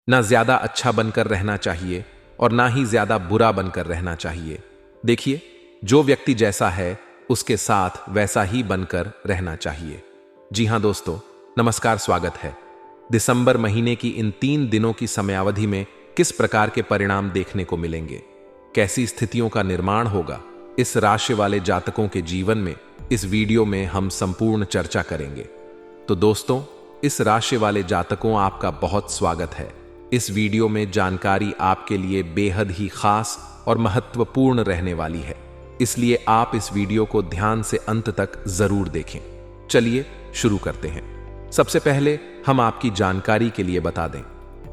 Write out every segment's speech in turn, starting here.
ना ज्यादा अच्छा बनकर रहना चाहिए और ना ही ज्यादा बुरा बनकर रहना चाहिए। देखिए, जो व्यक्ति जैसा है उसके साथ वैसा ही बनकर रहना चाहिए। जी हां दोस्तों, नमस्कार, स्वागत है। दिसंबर महीने की इन 3 दिनों की समयावधि में किस प्रकार के परिणाम देखने को मिलेंगे, कैसी स्थितियों का निर्माण होगा इस राशि वाले जातकों के जीवन में, इस वीडियो में हम संपूर्ण चर्चा करेंगे। तो दोस्तों, इस राशि वाले जातकों, आपका बहुत स्वागत है। इस वीडियो में जानकारी आपके लिए बेहद ही खास और महत्वपूर्ण रहने वाली है, इसलिए आप इस वीडियो को ध्यान से अंत तक जरूर देखें। चलिए शुरू करते हैं। सबसे पहले हम आपकी जानकारी के लिए बता दें,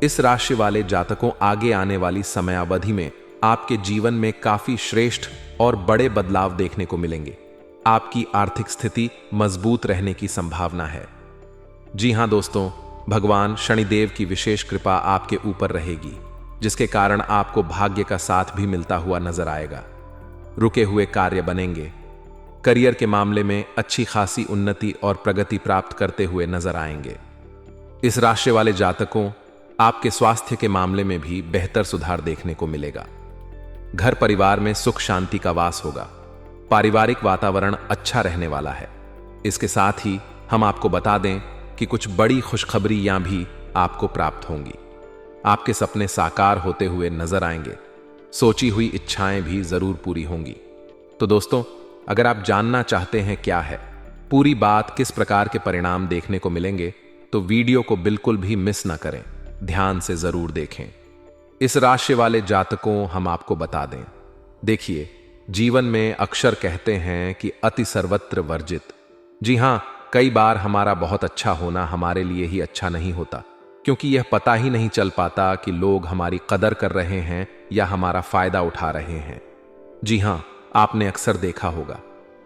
इस राशि वाले जातकों, आगे आने वाली समयावधि में आपके जीवन में काफी श्रेष्ठ और बड़े बदलाव देखने को मिलेंगे। आपकी आर्थिक स्थिति मजबूत रहने की संभावना है। जी हां दोस्तों, भगवान शनिदेव की विशेष कृपा आपके ऊपर रहेगी, जिसके कारण आपको भाग्य का साथ भी मिलता हुआ नजर आएगा। रुके हुए कार्य बनेंगे। करियर के मामले में अच्छी खासी उन्नति और प्रगति प्राप्त करते हुए नजर आएंगे। इस राशि वाले जातकों, आपके स्वास्थ्य के मामले में भी बेहतर सुधार देखने को मिलेगा। घर परिवार में सुख शांति का वास होगा। पारिवारिक वातावरण अच्छा रहने वाला है। इसके साथ ही हम आपको बता दें कि कुछ बड़ी खुशखबरियां भी आपको प्राप्त होंगी। आपके सपने साकार होते हुए नजर आएंगे। सोची हुई इच्छाएं भी जरूर पूरी होंगी। तो दोस्तों, अगर आप जानना चाहते हैं क्या है पूरी बात, किस प्रकार के परिणाम देखने को मिलेंगे, तो वीडियो को बिल्कुल भी मिस ना करें, ध्यान से जरूर देखें। इस राशि वाले जातकों, हम आपको बता दें, देखिए, जीवन में अक्सर कहते हैं कि अति सर्वत्र वर्जित। जी हां, कई बार हमारा बहुत अच्छा होना हमारे लिए ही अच्छा नहीं होता, क्योंकि यह पता ही नहीं चल पाता कि लोग हमारी कदर कर रहे हैं या हमारा फायदा उठा रहे हैं। जी हां, आपने अक्सर देखा होगा,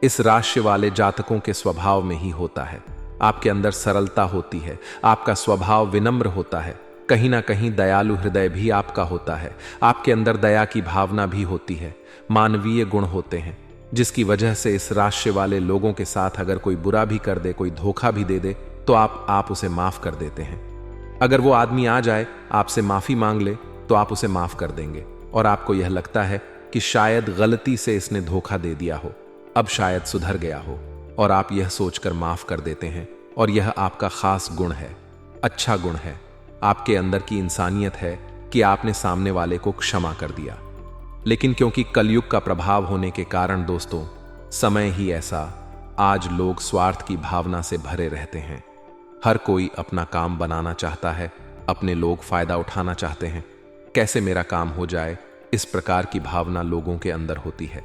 इस राशि वाले जातकों के स्वभाव में ही होता है। आपके अंदर सरलता होती है, आपका स्वभाव विनम्र होता है, कहीं ना कहीं दयालु हृदय भी आपका होता है। आपके अंदर दया की भावना भी होती है, मानवीय गुण होते हैं, जिसकी वजह से इस राशि वाले लोगों के साथ अगर कोई बुरा भी कर दे, कोई धोखा भी दे दे, तो आप उसे माफ कर देते हैं। अगर वो आदमी आ जाए, आपसे माफी मांग ले, तो आप उसे माफ कर देंगे और आपको यह लगता है कि शायद गलती से इसने धोखा दे दिया हो, अब शायद सुधर गया हो, और आप यह सोचकर माफ कर देते हैं। और यह आपका खास गुण है, अच्छा गुण है। आपके अंदर की इंसानियत है कि आपने सामने वाले को क्षमा कर दिया। लेकिन क्योंकि कलयुग का प्रभाव होने के कारण दोस्तों, समय ही ऐसा, आज लोग स्वार्थ की भावना से भरे रहते हैं। हर कोई अपना काम बनाना चाहता है, अपने लोग फायदा उठाना चाहते हैं, कैसे मेरा काम हो जाए, इस प्रकार की भावना लोगों के अंदर होती है।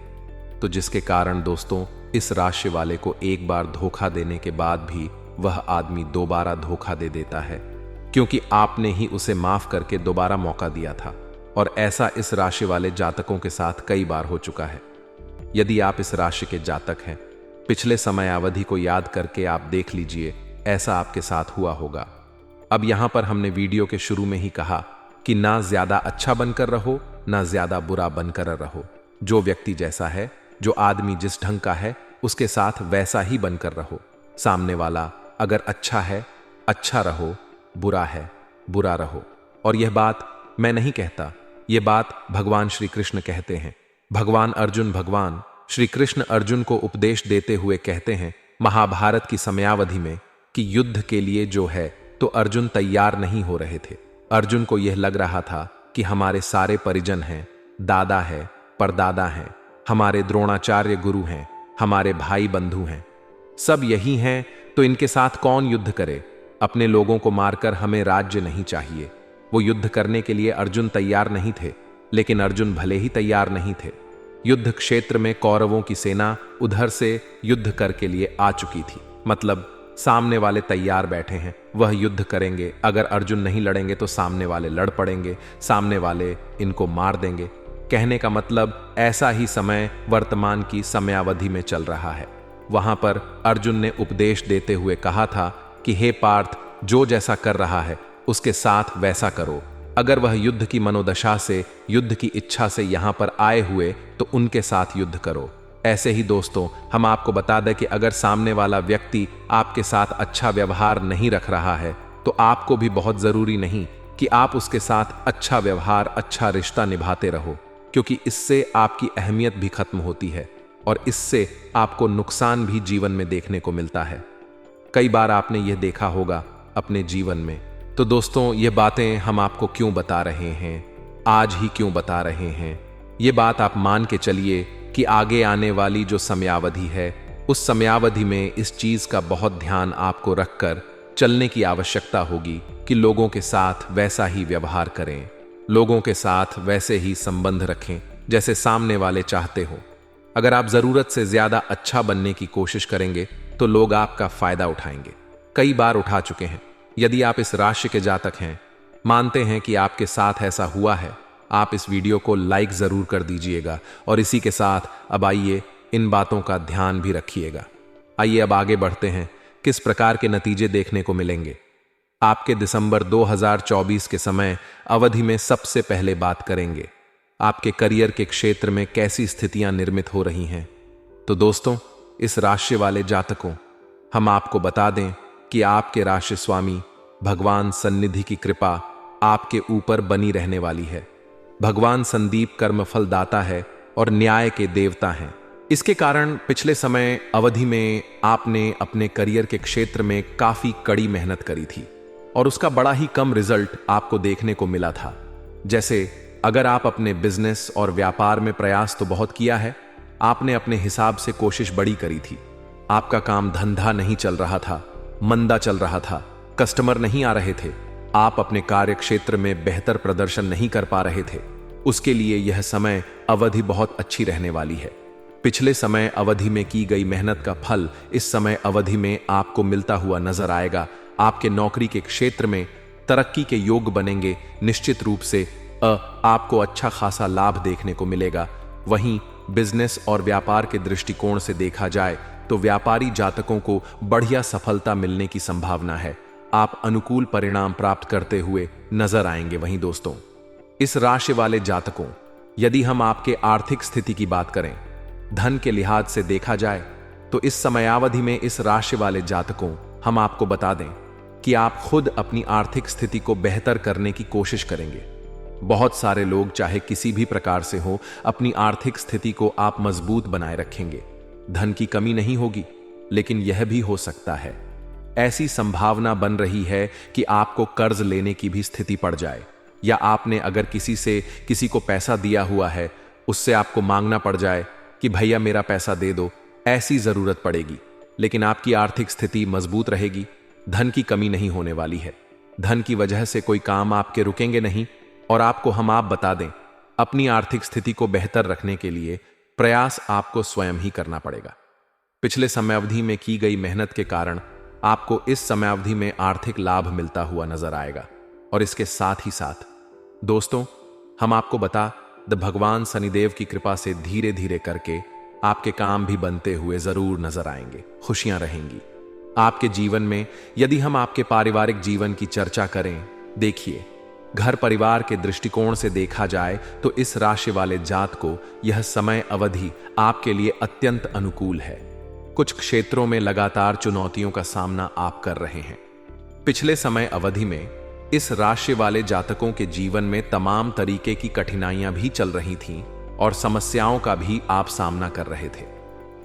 तो जिसके कारण दोस्तों, इस राशि वाले को एक बार धोखा देने के बाद भी वह आदमी दोबारा धोखा दे देता है, क्योंकि आपने ही उसे माफ करके दोबारा मौका दिया था। और ऐसा इस राशि वाले जातकों के साथ कई बार हो चुका है। यदि आप इस राशि के जातक हैं, पिछले समय अवधि को याद करके आप देख लीजिए, ऐसा आपके साथ हुआ होगा। अब यहां पर हमने वीडियो के शुरू में ही कहा कि ना ज्यादा अच्छा बनकर रहो, ना ज्यादा बुरा बनकर रहो। जो व्यक्ति जैसा है, जो आदमी जिस ढंग का है, उसके साथ वैसा ही बनकर रहो। सामने वाला अगर अच्छा है, अच्छा रहो, बुरा है, बुरा रहो। और यह बात मैं नहीं कहता, ये बात भगवान श्री कृष्ण कहते हैं। भगवान श्री कृष्ण अर्जुन को उपदेश देते हुए कहते हैं महाभारत की समयावधि में कि युद्ध के लिए जो है तो अर्जुन तैयार नहीं हो रहे थे। अर्जुन को यह लग रहा था कि हमारे सारे परिजन हैं, दादा है, परदादा हैं, हमारे द्रोणाचार्य गुरु हैं, हमारे भाई बंधु हैं, सब यही हैं, तो इनके साथ कौन युद्ध करे। अपने लोगों को मारकर हमें राज्य नहीं चाहिए। वो युद्ध करने के लिए अर्जुन तैयार नहीं थे, लेकिन अर्जुन भले ही तैयार नहीं थे, युद्ध क्षेत्र में कौरवों की सेना उधर से युद्ध करके लिए आ चुकी थी। मतलब सामने वाले तैयार बैठे हैं, वह युद्ध करेंगे। अगर अर्जुन नहीं लड़ेंगे तो सामने वाले लड़ पड़ेंगे, सामने वाले इनको मार देंगे। कहने का मतलब ऐसा ही समय वर्तमान की समयावधि में चल रहा है। वहां पर अर्जुन ने उपदेश देते हुए कहा था कि हे पार्थ, जो जैसा कर रहा है उसके साथ वैसा करो। अगर वह युद्ध की मनोदशा से, युद्ध की इच्छा से यहां पर आए हुए तो उनके साथ युद्ध करो। ऐसे ही दोस्तों, हम आपको बता दें कि अगर सामने वाला व्यक्ति आपके साथ अच्छा व्यवहार नहीं रख रहा है तो आपको भी बहुत जरूरी नहीं कि आप उसके साथ अच्छा व्यवहार, अच्छा रिश्ता निभाते रहो, क्योंकि इससे आपकी अहमियत भी खत्म होती है और इससे आपको नुकसान भी जीवन में देखने को मिलता है। कई बार आपने यह देखा होगा अपने जीवन में। तो दोस्तों, ये बातें हम आपको क्यों बता रहे हैं, आज ही क्यों बता रहे हैं? ये बात आप मान के चलिए कि आगे आने वाली जो समयावधि है, उस समयावधि में इस चीज का बहुत ध्यान आपको रखकर चलने की आवश्यकता होगी कि लोगों के साथ वैसा ही व्यवहार करें, लोगों के साथ वैसे ही संबंध रखें जैसे सामने वाले चाहते हो। अगर आप जरूरत से ज्यादा अच्छा बनने की कोशिश करेंगे तो लोग आपका फायदा उठाएंगे, कई बार उठा चुके हैं। यदि आप इस राशि के जातक हैं, मानते हैं कि आपके साथ ऐसा हुआ है, आप इस वीडियो को लाइक जरूर कर दीजिएगा और इसी के साथ अब आइए इन बातों का ध्यान भी रखिएगा। आइए अब आगे बढ़ते हैं, किस प्रकार के नतीजे देखने को मिलेंगे आपके दिसंबर 2024 के समय अवधि में। सबसे पहले बात करेंगे आपके करियर के क्षेत्र में कैसी स्थितियां निर्मित हो रही हैं। तो दोस्तों, इस राशि वाले जातकों, हम आपको बता दें कि आपके राशि स्वामी भगवान सन्निधि की कृपा आपके ऊपर बनी रहने वाली है। भगवान संदीप कर्मफल दाता है और न्याय के देवता हैं। इसके कारण पिछले समय अवधि में आपने अपने करियर के क्षेत्र में काफी कड़ी मेहनत करी थी और उसका बड़ा ही कम रिजल्ट आपको देखने को मिला था। जैसे अगर आप अपने बिजनेस और व्यापार में प्रयास तो बहुत किया है, आपने अपने हिसाब से कोशिश बड़ी करी थी, आपका काम धंधा नहीं चल रहा था, मंदा चल रहा था, कस्टमर नहीं आ रहे थे, आप अपने कार्य क्षेत्र में बेहतर प्रदर्शन नहीं कर पा रहे थे, उसके लिए यह समय अवधि बहुत अच्छी रहने वाली है। पिछले समय अवधि में की गई मेहनत का फल इस समय अवधि में आपको मिलता हुआ नजर आएगा। आपके नौकरी के क्षेत्र में तरक्की के योग बनेंगे। निश्चित रूप से आपको अच्छा खासा लाभ देखने को मिलेगा। वहीं बिजनेस और व्यापार के दृष्टिकोण से देखा जाए तो व्यापारी जातकों को बढ़िया सफलता मिलने की संभावना है। आप अनुकूल परिणाम प्राप्त करते हुए नजर आएंगे। वहीं दोस्तों, इस राशि वाले जातकों, यदि हम आपके आर्थिक स्थिति की बात करें, धन के लिहाज से देखा जाए तो इस समयावधि में इस राशि वाले जातकों, हम आपको बता दें कि आप खुद अपनी आर्थिक स्थिति को बेहतर करने की कोशिश करेंगे। बहुत सारे लोग चाहे किसी भी प्रकार से हो, अपनी आर्थिक स्थिति को आप मजबूत बनाए रखेंगे। धन की कमी नहीं होगी, लेकिन यह भी हो सकता है, ऐसी संभावना बन रही है कि आपको कर्ज लेने की भी स्थिति पड़ जाए, या आपने अगर किसी को पैसा दिया हुआ है, उससे आपको मांगना पड़ जाए कि भैया मेरा पैसा दे दो। ऐसी जरूरत पड़ेगी, लेकिन आपकी आर्थिक स्थिति मजबूत रहेगी, धन की कमी नहीं होने वाली है। धन की वजह से कोई काम आपके रुकेंगे नहीं। और आपको आप बता दें, अपनी आर्थिक स्थिति को बेहतर रखने के लिए प्रयास आपको स्वयं ही करना पड़ेगा। पिछले समयावधि में की गई मेहनत के कारण आपको इस समयावधि में आर्थिक लाभ मिलता हुआ नजर आएगा। और इसके साथ ही साथ दोस्तों, हम आपको बता भगवान शनिदेव की कृपा से धीरे धीरे करके आपके काम भी बनते हुए जरूर नजर आएंगे। खुशियां रहेंगी आपके जीवन में। यदि हम आपके पारिवारिक जीवन की चर्चा करें, देखिए, घर परिवार के दृष्टिकोण से देखा जाए तो इस राशि वाले जात को यह समय अवधि आपके लिए अत्यंत अनुकूल है। कुछ क्षेत्रों में लगातार चुनौतियों का सामना आप कर रहे हैं। पिछले समय अवधि में इस राशि वाले जातकों के जीवन में तमाम तरीके की कठिनाइयां भी चल रही थीं और समस्याओं का भी आप सामना कर रहे थे,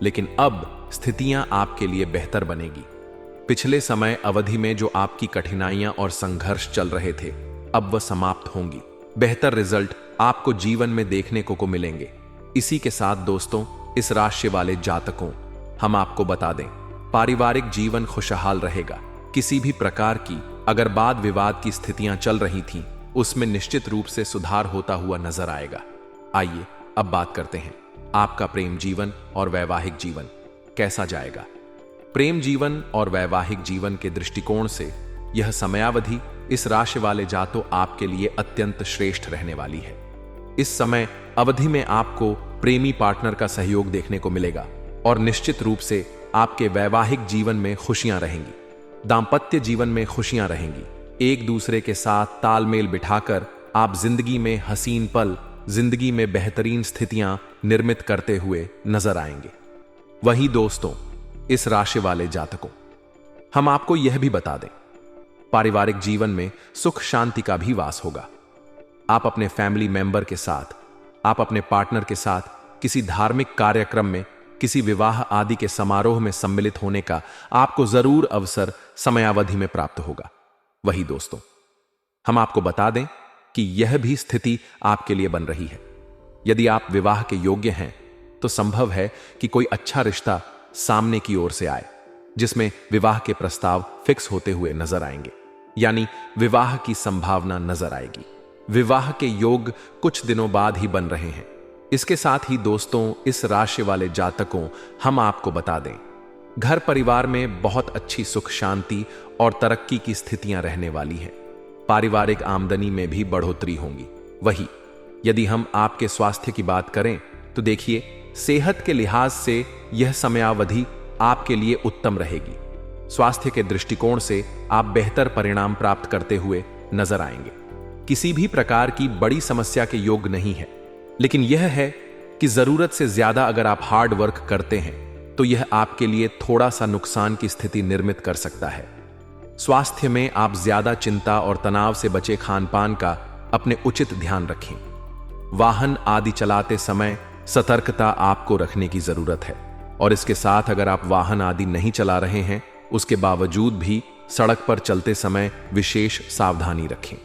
लेकिन अब स्थितियां आपके लिए बेहतर बनेगी। पिछले समय अवधि में जो आपकी कठिनाइयां और संघर्ष चल रहे थे, अब वह समाप्त होंगी। बेहतर रिजल्ट आपको जीवन में देखने को मिलेंगे। इसी के साथ दोस्तों, इस राशि वाले जातकों, हम आपको बता दें, पारिवारिक जीवन खुशहाल रहेगा। किसी भी प्रकार की अगर वाद विवाद की स्थितियां चल रही थीं, उसमें निश्चित रूप से सुधार होता हुआ नजर आएगा। आइए अब बात करते हैं आपका प्रेम जीवन और वैवाहिक जीवन कैसा जाएगा। प्रेम जीवन और वैवाहिक जीवन के दृष्टिकोण से यह समयावधि इस राशि वाले जातों आपके लिए अत्यंत श्रेष्ठ रहने वाली है। इस समय अवधि में आपको प्रेमी पार्टनर का सहयोग देखने को मिलेगा और निश्चित रूप से आपके वैवाहिक जीवन में खुशियां रहेंगी, दांपत्य जीवन में खुशियां रहेंगी। एक दूसरे के साथ तालमेल बिठाकर आप जिंदगी में हसीन पल, जिंदगी में बेहतरीन स्थितियां निर्मित करते हुए नजर आएंगे। वहीं दोस्तों, इस राशि वाले जातकों, हम आपको यह भी बता दें, पारिवारिक जीवन में सुख शांति का भी वास होगा। आप अपने फैमिली मेंबर के साथ, आप अपने पार्टनर के साथ किसी धार्मिक कार्यक्रम में, किसी विवाह आदि के समारोह में सम्मिलित होने का आपको जरूर अवसर समयावधि में प्राप्त होगा। वही दोस्तों, हम आपको बता दें कि यह भी स्थिति आपके लिए बन रही है। यदि आप विवाह के योग्य हैं तो संभव है कि कोई अच्छा रिश्ता सामने की ओर से आए, जिसमें विवाह के प्रस्ताव फिक्स होते हुए नजर आएंगे, यानी विवाह की संभावना नजर आएगी। विवाह के योग कुछ दिनों बाद ही बन रहे हैं। इसके साथ ही दोस्तों, इस राशि वाले जातकों, हम आपको बता दें, घर परिवार में बहुत अच्छी सुख शांति और तरक्की की स्थितियां रहने वाली हैं। पारिवारिक आमदनी में भी बढ़ोतरी होगी। वही यदि हम आपके स्वास्थ्य की बात करें तो देखिए, सेहत के लिहाज से यह समयावधि आपके लिए उत्तम रहेगी। स्वास्थ्य के दृष्टिकोण से आप बेहतर परिणाम प्राप्त करते हुए नजर आएंगे। किसी भी प्रकार की बड़ी समस्या के योग नहीं है, लेकिन यह है कि जरूरत से ज्यादा अगर आप हार्ड वर्क करते हैं तो यह आपके लिए थोड़ा सा नुकसान की स्थिति निर्मित कर सकता है। स्वास्थ्य में आप ज्यादा चिंता और तनाव से बचे खान पान का अपने उचित ध्यान रखें। वाहन आदि चलाते समय सतर्कता आपको रखने की जरूरत है, और इसके साथ अगर आप वाहन आदि नहीं चला रहे हैं उसके बावजूद भी सड़क पर चलते समय विशेष सावधानी रखें।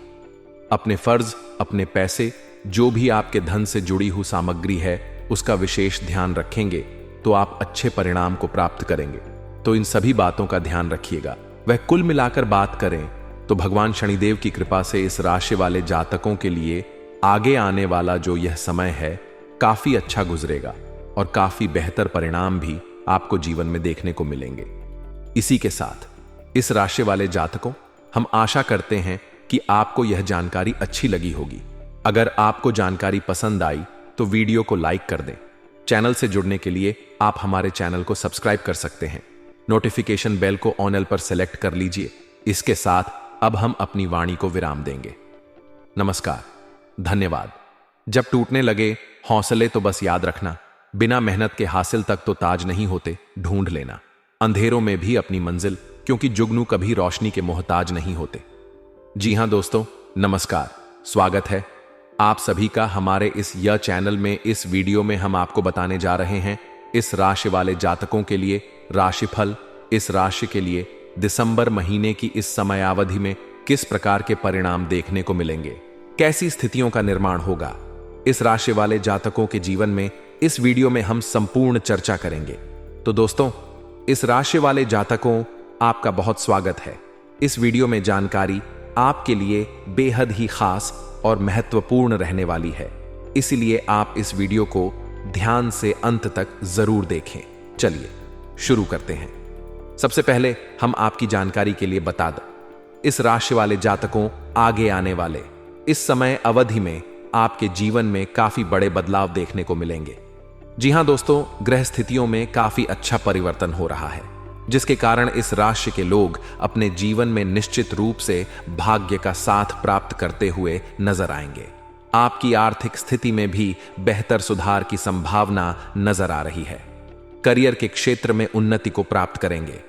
अपने फर्ज, अपने पैसे, जो भी आपके धन से जुड़ी हुई सामग्री है उसका विशेष ध्यान रखेंगे तो आप अच्छे परिणाम को प्राप्त करेंगे। तो इन सभी बातों का ध्यान रखिएगा। वह कुल मिलाकर बात करें तो भगवान शनिदेव की कृपा से इस राशि वाले जातकों के लिए आगे आने वाला जो यह समय है काफी अच्छा गुजरेगा और काफी बेहतर परिणाम भी आपको जीवन में देखने को मिलेंगे। इसी के साथ इस राशि वाले जातकों, हम आशा करते हैं कि आपको यह जानकारी अच्छी लगी होगी। अगर आपको जानकारी पसंद आई तो वीडियो को लाइक कर दें। चैनल से जुड़ने के लिए आप हमारे चैनल को सब्सक्राइब कर सकते हैं। नोटिफिकेशन बेल को ऑन पर सेलेक्ट कर लीजिए। इसके साथ अब हम अपनी वाणी को विराम देंगे। नमस्कार, धन्यवाद। जब टूटने लगे हौसले तो बस याद रखना, बिना मेहनत के हासिल तक तो ताज नहीं होते, ढूंढ लेना। अंधेरों में भी अपनी मंजिल, क्योंकि जुगनू कभी रोशनी के मोहताज नहीं होते। जी हां दोस्तों, नमस्कार, स्वागत है आप सभी का हमारे इस चैनल में। इस वीडियो में हम आपको बताने जा रहे हैं इस राशि वाले जातकों के लिए राशिफल। इस राशि के लिए दिसंबर महीने की इस समयावधि में किस प्रकार के परिणाम देखने को मिलेंगे, कैसी स्थितियों का निर्माण होगा इस राशि वाले जातकों के जीवन में, इस वीडियो में हम संपूर्ण चर्चा करेंगे। तो दोस्तों, इस राशि वाले जातकों, आपका बहुत स्वागत है। इस वीडियो में जानकारी आपके लिए बेहद ही खास और महत्वपूर्ण रहने वाली है, इसलिए आप इस वीडियो को ध्यान से अंत तक जरूर देखें। चलिए शुरू करते हैं। सबसे पहले हम आपकी जानकारी के लिए बता दें, इस राशि वाले जातकों, आगे आने वाले इस समय अवधि में आपके जीवन में काफी बड़े बदलाव देखने को मिलेंगे। जी हां दोस्तों, ग्रह स्थितियों में काफी अच्छा परिवर्तन हो रहा है, जिसके कारण इस राशि के लोग अपने जीवन में निश्चित रूप से भाग्य का साथ प्राप्त करते हुए नजर आएंगे। आपकी आर्थिक स्थिति में भी बेहतर सुधार की संभावना नजर आ रही है। करियर के क्षेत्र में उन्नति को प्राप्त करेंगे।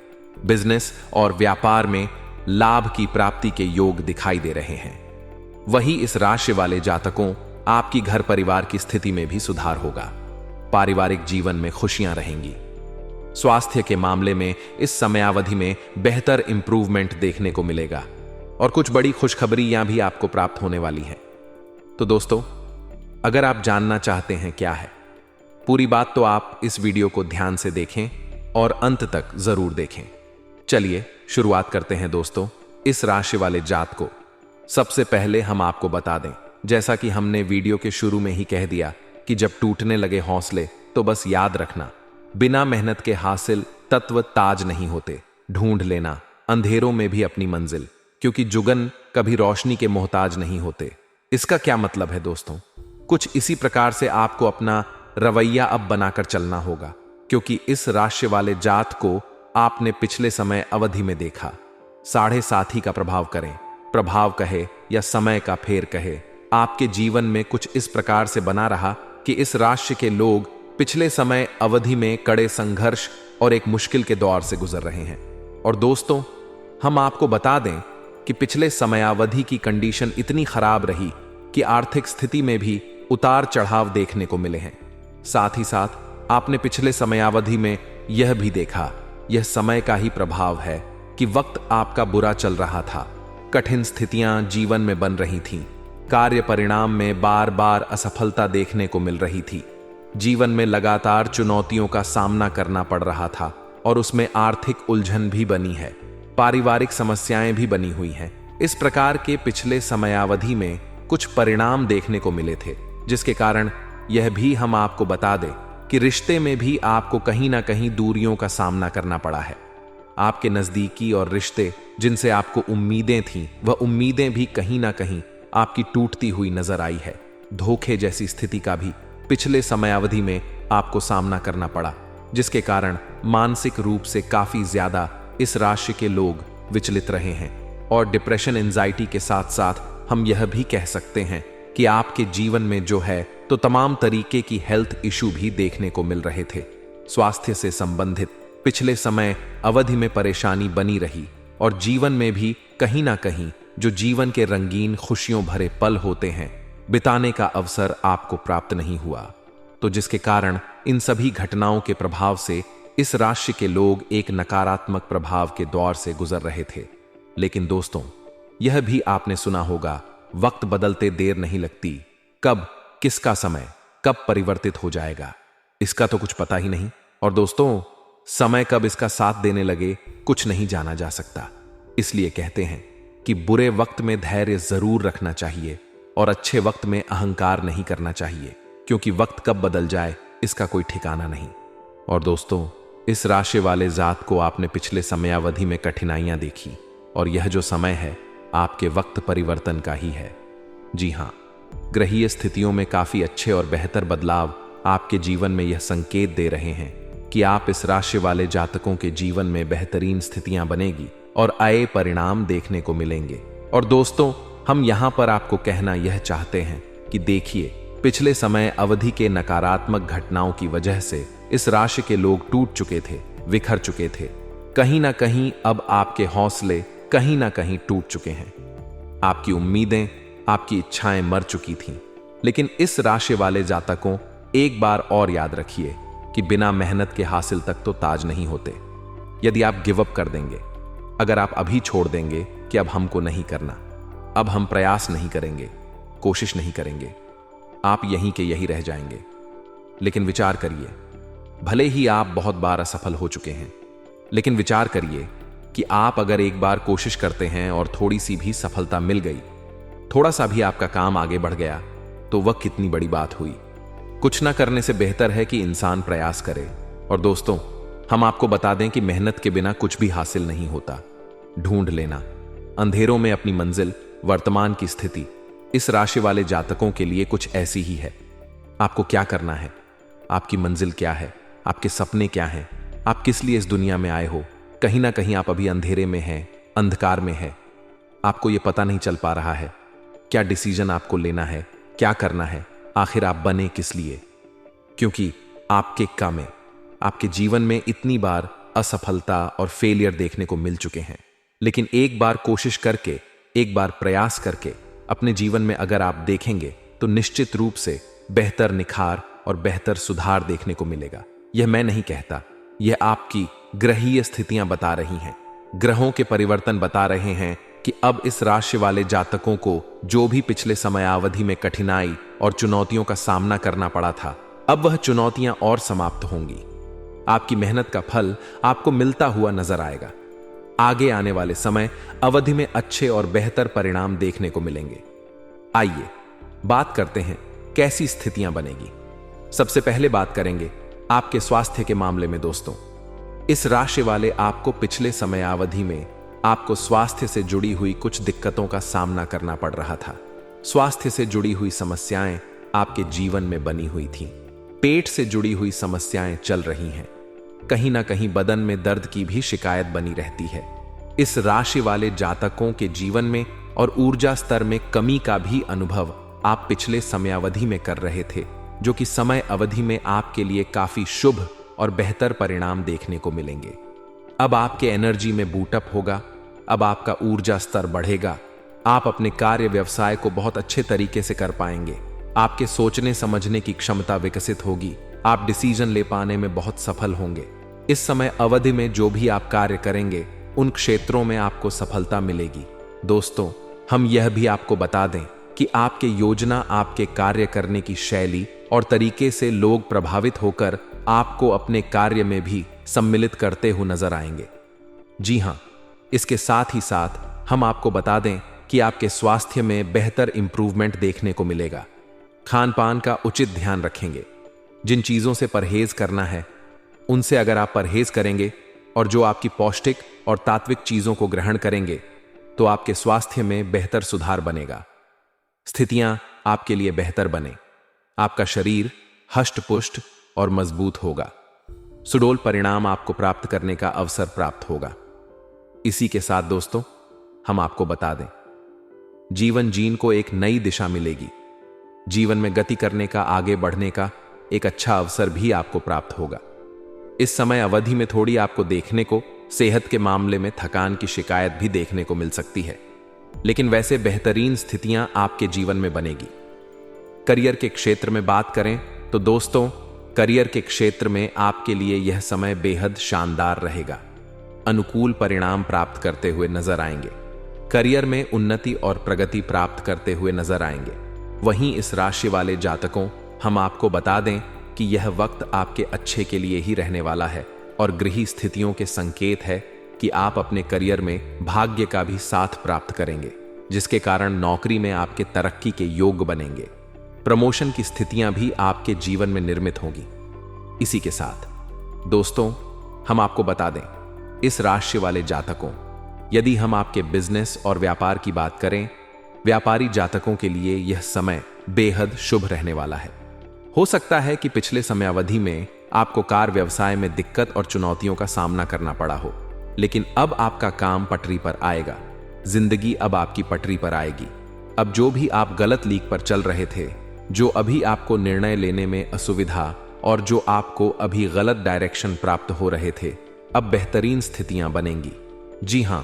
बिजनेस और व्यापार में लाभ की प्राप्ति के योग दिखाई दे रहे हैं। वही इस राशि वाले जातकों, आपकी घर परिवार की स्थिति में भी सुधार होगा। पारिवारिक जीवन में खुशियां रहेंगी। स्वास्थ्य के मामले में इस समयावधि में बेहतर इंप्रूवमेंट देखने को मिलेगा और कुछ बड़ी खुशखबरियां भी आपको प्राप्त होने वाली हैं। तो दोस्तों, अगर आप जानना चाहते हैं क्या है पूरी बात, तो आप इस वीडियो को ध्यान से देखें और अंत तक जरूर देखें। चलिए शुरुआत करते हैं दोस्तों, इस राशि वाले जात को। सबसे पहले हम आपको बता दें, जैसा कि हमने वीडियो के शुरू में ही कह दिया कि जब टूटने लगे हौसले तो बस याद रखना, बिना मेहनत के हासिल तत्व ताज नहीं होते, ढूंढ लेना। अंधेरों में भी अपनी मंजिल, क्योंकि जुगन कभी रोशनी के मोहताज नहीं होते। इसका क्या मतलब है दोस्तों? कुछ इसी प्रकार से आपको अपना रवैया अब बनाकर चलना होगा, क्योंकि इस राशि वाले जात को आपने पिछले समय अवधि में देखा। 7.5 का प्रभाव करें, प्रभाव कहे या समय का फेर कहे, आपके जीवन में कुछ इस प्रकार से बना रहा कि इस राशि के लोग पिछले समय अवधि में कड़े संघर्ष और एक मुश्किल के दौर से गुजर रहे हैं। और दोस्तों, हम आपको बता दें कि पिछले समयावधि की कंडीशन इतनी खराब रही कि आर्थिक स्थिति में भी उतार चढ़ाव देखने को मिले हैं। साथ ही साथ आपने पिछले समयावधि में यह भी देखा, यह समय का ही प्रभाव है कि वक्त आपका बुरा चल रहा था, कठिन स्थितियां जीवन में बन रही थीं, कार्य परिणाम में बार बार असफलता देखने को मिल रही थी, जीवन में लगातार चुनौतियों का सामना करना पड़ रहा था और उसमें आर्थिक उलझन भी बनी है, पारिवारिक समस्याएं भी बनी हुई हैं। इस प्रकार के पिछले समयावधि में कुछ परिणाम देखने को मिले थे, जिसके कारण यह भी हम आपको बता दें कि रिश्ते में भी आपको कहीं ना कहीं दूरियों का सामना करना पड़ा है। आपके नजदीकी और रिश्ते जिनसे आपको उम्मीदें थीं, वह उम्मीदें भी कहीं ना कहीं आपकी टूटती हुई नजर आई है। धोखे जैसी स्थिति का भी पिछले समयावधि में आपको सामना करना पड़ा, जिसके कारण मानसिक रूप से काफी ज्यादा इस राशि के लोग विचलित रहे हैं। और डिप्रेशन, एंजाइटी के साथ साथ हम यह भी कह सकते हैं कि आपके जीवन में जो है तो तमाम तरीके की हेल्थ इशू भी देखने को मिल रहे थे। स्वास्थ्य से संबंधित पिछले समय अवधि में परेशानी बनी रही और जीवन में भी कहीं ना कहीं जो जीवन के रंगीन खुशियों भरे पल होते हैं, बिताने का अवसर आपको प्राप्त नहीं हुआ। तो जिसके कारण इन सभी घटनाओं के प्रभाव से इस राशि के लोग एक नकारात्मक प्रभाव के दौर से गुजर रहे थे। लेकिन दोस्तों, यह भी आपने सुना होगा, वक्त बदलते देर नहीं लगती, कब किसका समय कब परिवर्तित हो जाएगा इसका तो कुछ पता ही नहीं। और दोस्तों, समय कब इसका साथ देने लगे कुछ नहीं जाना जा सकता। इसलिए कहते हैं कि बुरे वक्त में धैर्य जरूर रखना चाहिए और अच्छे वक्त में अहंकार नहीं करना चाहिए, क्योंकि वक्त कब बदल जाए इसका कोई ठिकाना नहीं। और दोस्तों, इस राशि वाले जात को आपने पिछले समयावधि में कठिनाइयां देखी और यह जो समय है आपके वक्त परिवर्तन का ही है। जी हां, ग्रहीय स्थितियों में काफी अच्छे और बेहतर बदलाव आपके जीवन में यह संकेत दे रहे हैं कि आप इस राशि वाले जातकों के जीवन में बेहतरीन स्थितियां बनेगी और आए परिणाम देखने को मिलेंगे। और दोस्तों, हम यहां पर आपको कहना यह चाहते हैं कि देखिए, पिछले समय अवधि के नकारात्मक घटनाओं की वजह से इस राशि के लोग टूट चुके थे, बिखर चुके थे। कहीं ना कहीं अब आपके हौसले कहीं ना कहीं टूट चुके हैं। आपकी उम्मीदें, आपकी इच्छाएं मर चुकी थीं। लेकिन इस राशि वाले जातकों, एक बार और याद रखिए कि बिना मेहनत के हासिल तक तो ताज नहीं होते। यदि आप गिव अप कर देंगे, अगर आप अभी छोड़ देंगे कि अब हमको नहीं करना, अब हम प्रयास नहीं करेंगे, कोशिश नहीं करेंगे, आप यहीं के यही रह जाएंगे। लेकिन विचार करिए, भले ही आप बहुत बार असफल हो चुके हैं, लेकिन विचार करिए कि आप अगर एक बार कोशिश करते हैं और थोड़ी सी भी सफलता मिल गई, थोड़ा सा भी आपका काम आगे बढ़ गया, तो वह कितनी बड़ी बात हुई। कुछ ना करने से बेहतर है कि इंसान प्रयास करे। और दोस्तों, हम आपको बता दें कि मेहनत के बिना कुछ भी हासिल नहीं होता। ढूंढ लेना, अंधेरों में अपनी मंजिल, वर्तमान की स्थिति इस राशि वाले जातकों के लिए कुछ ऐसी ही है। आपको क्या करना है, आपकी मंजिल क्या है, आपके सपने क्या हैं, आप किस लिए इस दुनिया में आए हो। कहीं ना कहीं आप अभी अंधेरे में हैं, अंधकार में है, आपको यह पता नहीं चल पा रहा है क्या डिसीजन आपको लेना है, क्या करना है, आखिर आप बने किस लिए। क्योंकि आपके काम में, आपके जीवन में इतनी बार असफलता और फेलियर देखने को मिल चुके हैं। लेकिन एक बार कोशिश करके, एक बार प्रयास करके अपने जीवन में अगर आप देखेंगे तो निश्चित रूप से बेहतर निखार और बेहतर सुधार देखने को मिलेगा। यह मैं नहीं कहता, यह आपकी ग्रहीय स्थितियां बता रही हैं। ग्रहों के परिवर्तन बता रहे हैं कि अब इस राशि वाले जातकों को जो भी पिछले समयावधि में कठिनाई और चुनौतियों का सामना करना पड़ा था, अब वह चुनौतियां और समाप्त होंगी। आपकी मेहनत का फल आपको मिलता हुआ नजर आएगा। आगे आने वाले समय अवधि में अच्छे और बेहतर परिणाम देखने को मिलेंगे। आइए बात करते हैं कैसी स्थितियां बनेगी। सबसे पहले बात करेंगे आपके स्वास्थ्य के मामले में। दोस्तों, इस राशि वाले आपको पिछले समयावधि में आपको स्वास्थ्य से जुड़ी हुई कुछ दिक्कतों का सामना करना पड़ रहा था। स्वास्थ्य से जुड़ी हुई समस्याएं आपके जीवन में बनी हुई थीं। पेट से जुड़ी हुई समस्याएं चल रही हैं। कहीं ना कहीं बदन में दर्द की भी शिकायत बनी रहती है। इस राशि वाले जातकों के जीवन में और ऊर्जा स्तर में कमी का भी अनुभव आप पिछले समयावधि में कर रहे थे, जो कि समय अवधि में आपके लिए काफी शुभ और बेहतर परिणाम देखने को मिलेंगे। अब आपके एनर्जी में बूटअप होगा, अब आपका ऊर्जा स्तर बढ़ेगा। आप अपने कार्य व्यवसाय को बहुत अच्छे तरीके से कर पाएंगे। आपके सोचने समझने की क्षमता विकसित होगी। आप डिसीजन ले पाने में बहुत सफल होंगे। इस समय अवधि में जो भी आप कार्य करेंगे उन क्षेत्रों में आपको सफलता मिलेगी। दोस्तों, हम यह भी आपको बता दें कि आपके योजना, आपके कार्य करने की शैली और तरीके से लोग प्रभावित होकर आपको अपने कार्य में भी सम्मिलित करते हुए नजर आएंगे। जी हां, इसके साथ ही साथ हम आपको बता दें कि आपके स्वास्थ्य में बेहतर इंप्रूवमेंट देखने को मिलेगा। खान पान का उचित ध्यान रखेंगे। जिन चीजों से परहेज करना है उनसे अगर आप परहेज करेंगे और जो आपकी पौष्टिक और तात्विक चीजों को ग्रहण करेंगे तो आपके स्वास्थ्य में बेहतर सुधार बनेगा। स्थितियां आपके लिए बेहतर बने। आपका शरीर हष्ट-पुष्ट और मजबूत होगा। सुडोल परिणाम आपको प्राप्त करने का अवसर प्राप्त होगा। इसी के साथ दोस्तों, हम आपको बता दें, जीवन जीन को एक नई दिशा मिलेगी। जीवन में गति करने का, आगे बढ़ने का एक अच्छा अवसर भी आपको प्राप्त होगा। इस समय अवधि में थोड़ी आपको देखने को सेहत के मामले में थकान की शिकायत भी देखने को मिल सकती है, लेकिन वैसे बेहतरीन स्थितियां आपके जीवन में बनेगी। करियर के क्षेत्र में बात करें तो दोस्तों, करियर के क्षेत्र में आपके लिए यह समय बेहद शानदार रहेगा। अनुकूल परिणाम प्राप्त करते हुए नजर आएंगे। करियर में उन्नति और प्रगति प्राप्त करते हुए नजर आएंगे। वहीं इस राशि वाले जातकों, हम आपको बता दें कि यह वक्त आपके अच्छे के लिए ही रहने वाला है और गृह स्थितियों के संकेत है कि आप अपने करियर में भाग्य का भी साथ प्राप्त करेंगे, जिसके कारण नौकरी में आपके तरक्की के योग बनेंगे। प्रमोशन की स्थितियां भी आपके जीवन में निर्मित होंगी। इसी के साथ दोस्तों, हम आपको बता दें, इस राशि वाले जातकों, यदि हम आपके बिजनेस और व्यापार की बात करें, व्यापारी जातकों के लिए यह समय बेहद शुभ रहने वाला है। हो सकता है कि पिछले समयावधि में आपको कार्य व्यवसाय में दिक्कत और चुनौतियों का सामना करना पड़ा हो, लेकिन अब आपका काम पटरी पर आएगा। जिंदगी अब आपकी पटरी पर आएगी। अब जो भी आप गलत लीक पर चल रहे थे, जो अभी आपको निर्णय लेने में असुविधा और जो आपको अभी गलत डायरेक्शन प्राप्त हो रहे थे, अब बेहतरीन स्थितियां बनेंगी। जी हां,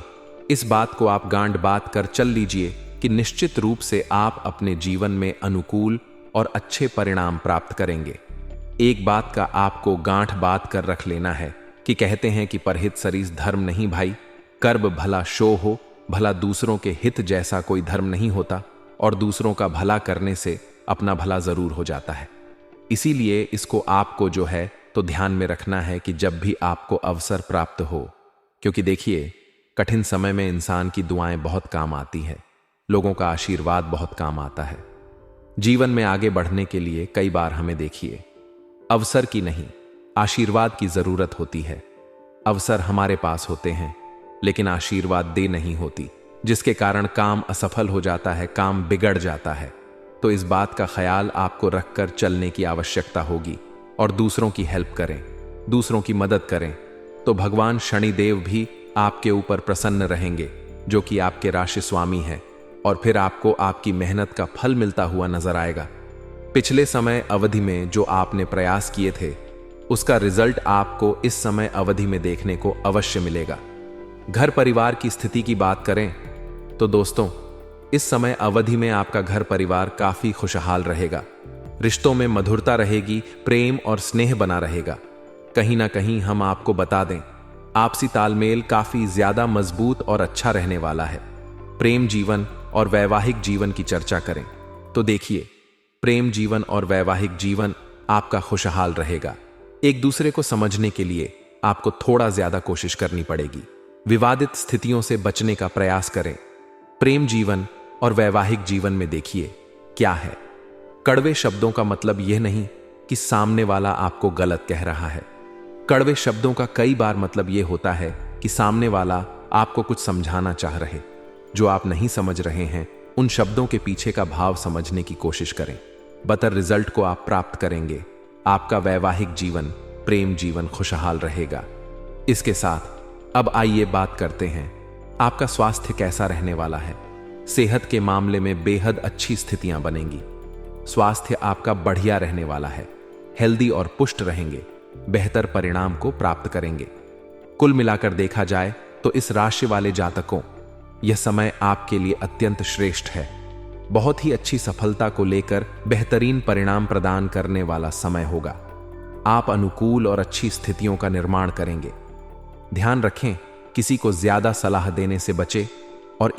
इस बात को आप गांठ बात कर चल लीजिए कि निश्चित रूप से आप अपने जीवन में अनुकूल और अच्छे परिणाम प्राप्त करेंगे। एक बात का आपको गांठ बात कर रख लेना है कि कहते हैं कि परहित सरिस धर्म नहीं भाई, कर्म भला शो हो, भला दूसरों के हित जैसा कोई धर्म नहीं होता और दूसरों का भला करने से अपना भला जरूर हो जाता है। इसीलिए इसको आपको जो है तो ध्यान में रखना है कि जब भी आपको अवसर प्राप्त हो, क्योंकि देखिए, कठिन समय में इंसान की दुआएं बहुत काम आती है, लोगों का आशीर्वाद बहुत काम आता है। जीवन में आगे बढ़ने के लिए कई बार हमें देखिए, अवसर की नहीं, आशीर्वाद की जरूरत होती है। अवसर हमारे पास होते हैं, लेकिन आशीर्वाद दे नहीं होती, जिसके कारण काम असफल हो जाता है, काम बिगड़ जाता है। तो इस बात का ख्याल आपको रखकर चलने की आवश्यकता होगी और दूसरों की हेल्प करें, दूसरों की मदद करें, तो भगवान शनिदेव भी आपके ऊपर प्रसन्न रहेंगे, जो कि आपके राशि स्वामी है, और फिर आपको आपकी मेहनत का फल मिलता हुआ नजर आएगा। पिछले समय अवधि में जो आपने प्रयास किए थे, उसका रिजल्ट आपको इस समय अवधि में देखने को अवश्य मिलेगा। घर परिवार की स्थिति की बात करें तो दोस्तों, इस समय अवधि में आपका घर परिवार काफी खुशहाल रहेगा। रिश्तों में मधुरता रहेगी, प्रेम और स्नेह बना रहेगा। कहीं ना कहीं हम आपको बता दें, आपसी तालमेल काफी ज्यादा मजबूत और अच्छा रहने वाला है। प्रेम जीवन और वैवाहिक जीवन की चर्चा करें तो देखिए, प्रेम जीवन और वैवाहिक जीवन आपका खुशहाल रहेगा। एक दूसरे को समझने के लिए आपको थोड़ा ज्यादा कोशिश करनी पड़ेगी। विवादित स्थितियों से बचने का प्रयास करें। प्रेम जीवन और वैवाहिक जीवन में देखिए क्या है। कड़वे शब्दों का मतलब यह नहीं कि सामने वाला आपको गलत कह रहा है। कड़वे शब्दों का कई बार मतलब यह होता है कि सामने वाला आपको कुछ समझाना चाह रहे, जो आप नहीं समझ रहे हैं। उन शब्दों के पीछे का भाव समझने की कोशिश करें। बतर रिजल्ट को आप प्राप्त करेंगे। आपका वैवाहिक जीवन, प्रेम जीवन खुशहाल रहेगा। इसके साथ अब आइए बात करते हैं, आपका स्वास्थ्य कैसा रहने वाला है। सेहत के मामले में बेहद अच्छी स्थितियां बनेंगी। स्वास्थ्य आपका बढ़िया रहने वाला है। हेल्दी और पुष्ट रहेंगे, बेहतर परिणाम को प्राप्त करेंगे। कुल मिलाकर देखा जाए तो इस राशि वाले जातकों, यह समय आपके लिए अत्यंत श्रेष्ठ है। बहुत ही अच्छी सफलता को लेकर बेहतरीन परिणाम प्रदान करने वाला समय होगा। आप अनुकूल और अच्छी स्थितियों का निर्माण करेंगे। ध्यान रखें, किसी को ज्यादा सलाह देने से बचे और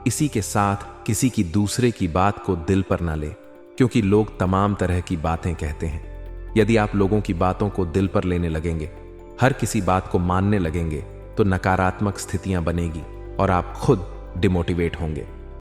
इसी के साथ किसी की दूसरे की बात को दिल पर ना ले, क्योंकि लोग तमाम तरह की बातें कहते हैं। यदि आप लोगों की बातों को दिल पर लेने लगेंगे, हर किसी बात को मानने लगेंगे, तो नकारात्मक स्थितियां बनेगी और आप खुद डिमोटिवेट होंगे।